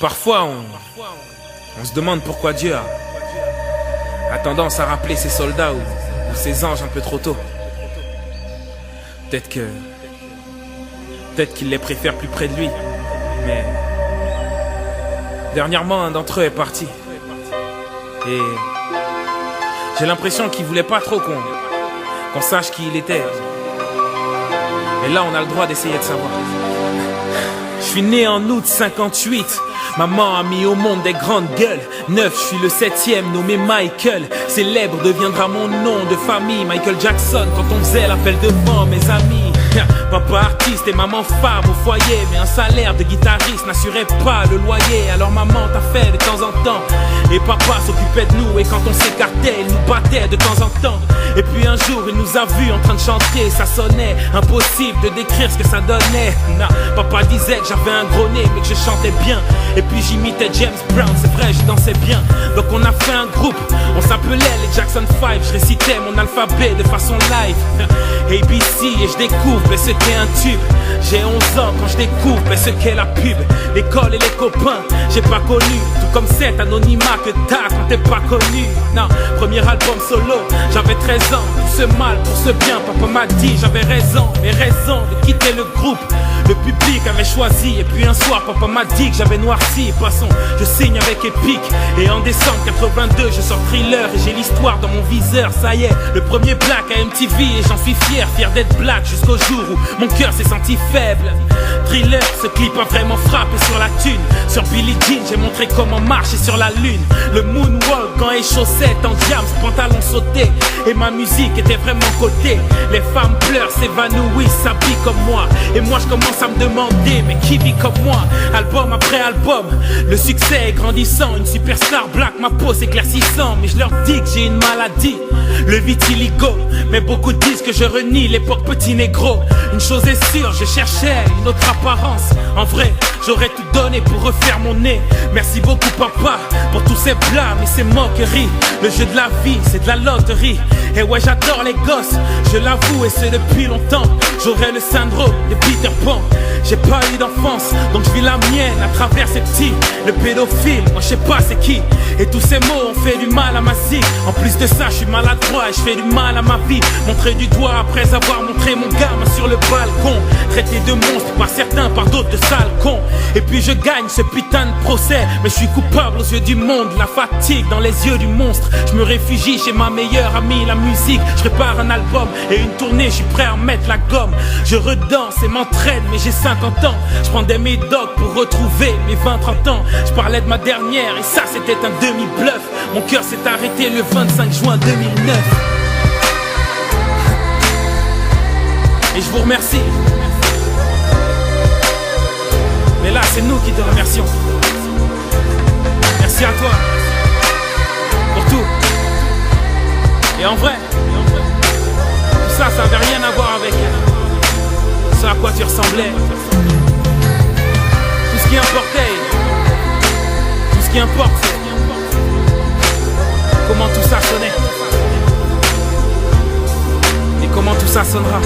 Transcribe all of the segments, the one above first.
Parfois, on se demande pourquoi Dieu a tendance à rappeler ses soldats ou ses anges un peu trop tôt. Peut-être qu'il les préfère plus près de lui. Mais dernièrement, un d'entre eux est parti. Et j'ai l'impression qu'il voulait pas trop qu'on sache qui il était. Et là, on a le droit d'essayer de savoir. Je suis né en août 58. Maman a mis au monde des grandes gueules. 9, je suis le 7e, nommé Michael. Célèbre deviendra mon nom de famille. Michael Jackson, quand on faisait l'appel devant mes amis. Papa artiste et maman femme au foyer. Mais un salaire de guitariste n'assurait pas le loyer. Alors maman t'a fait de temps en temps. Et papa s'occupait de nous. Et quand on s'écartait, il nous battait de temps en temps. Et puis un jour, il nous a vus en train de chanter. Ça sonnait impossible de décrire ce que ça donnait. Papa disait que j'avais un gros nez, mais que je chantais bien. Et puis j'imitais James Brown, c'est vrai, je dansais bien. Donc on a fait un groupe, on s'appelait les Jackson 5. Je récitais mon alphabet de façon live. ABC, et je découvre ce qu'est un tube. J'ai 11 ans quand je découvre ce qu'est la pub. L'école et les copains, j'ai pas connu. Tout comme cet anonymat que t'as quand t'es pas connu. Non, premier album solo, j'avais 13 ans. Pour ce mal, pour ce bien, papa m'a dit j'avais raison. Mais raison de quitter le groupe. Le public avait choisi. Et puis un soir, papa m'a dit que j'avais noirci. Passons, je signe avec Epic. Et en décembre 82, je sors Thriller. Et j'ai l'histoire dans mon viseur. Ça y est, le premier black à MTV. Et j'en suis fier d'être black. Jusqu'au jour où mon cœur s'est senti faible. Thriller, ce clip a vraiment frappé sur la thune. Sur Billie Jean, j'ai montré comment marcher sur la lune. Le moonwalk, gants et chaussettes en diams, pantalon sauté. Et ma musique était vraiment cotée. Les femmes pleurent, s'évanouissent, s'habillent comme moi. Et moi je commence à me demander, mais qui vit comme moi? Album après album, le succès est grandissant. Une superstar black, ma peau s'éclaircissant. Mais je leur dis que j'ai une maladie, le vitiligo. Mais beaucoup disent que je renie l'époque petit négro. Une chose est sûre, je cherchais une autre apparence. En vrai, j'aurais tout donné pour refaire mon nez. Merci beaucoup papa pour tous ces blâmes et ces moqueries. Le jeu de la vie, c'est de la loterie. Et ouais, j'adore les gosses, je l'avoue et c'est depuis longtemps. J'aurais le syndrome de Peter Pan. J'ai pas eu d'enfance, donc je vis la mienne à travers ces petits. Le pédophile, moi je sais pas c'est qui. Et tous ces mots ont fait du mal à ma zik. En plus de ça, je suis maladroit et je fais du mal à ma vie. Montrer du doigt après avoir montré mon gamin sur le balcon. Traité de monstre par certains, par d'autres de sales cons. Et puis je gagne ce putain de procès. Mais je suis coupable aux yeux du monde, la fatigue dans les yeux du monstre. Je me réfugie chez ma meilleure amie, la musique. Je prépare un album et une tournée, je suis prêt à remettre la gomme. Je redanse et m'entraîne, mais j'ai 50 ans. Je prends des médocs pour retrouver mes 20-30 ans. Je parlais de ma dernière et ça c'était un demi-bluff. Mon cœur s'est arrêté le 25 juin 2009. Et je vous remercie. Mais là c'est nous qui te remercions. Merci à toi pour tout. Et en vrai, tout ça avait rien à voir avec ce à quoi tu ressemblais. Tout ce qui importait, tout ce qui importe, c'est comment tout ça sonnait. Et comment tout ça sonnera.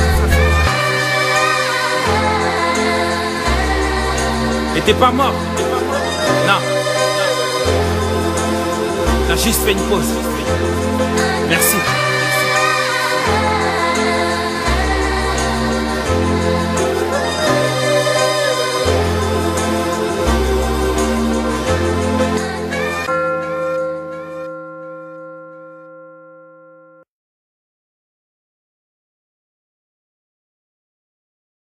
Et t'es pas mort. Non. T'as juste fait une pause. Merci.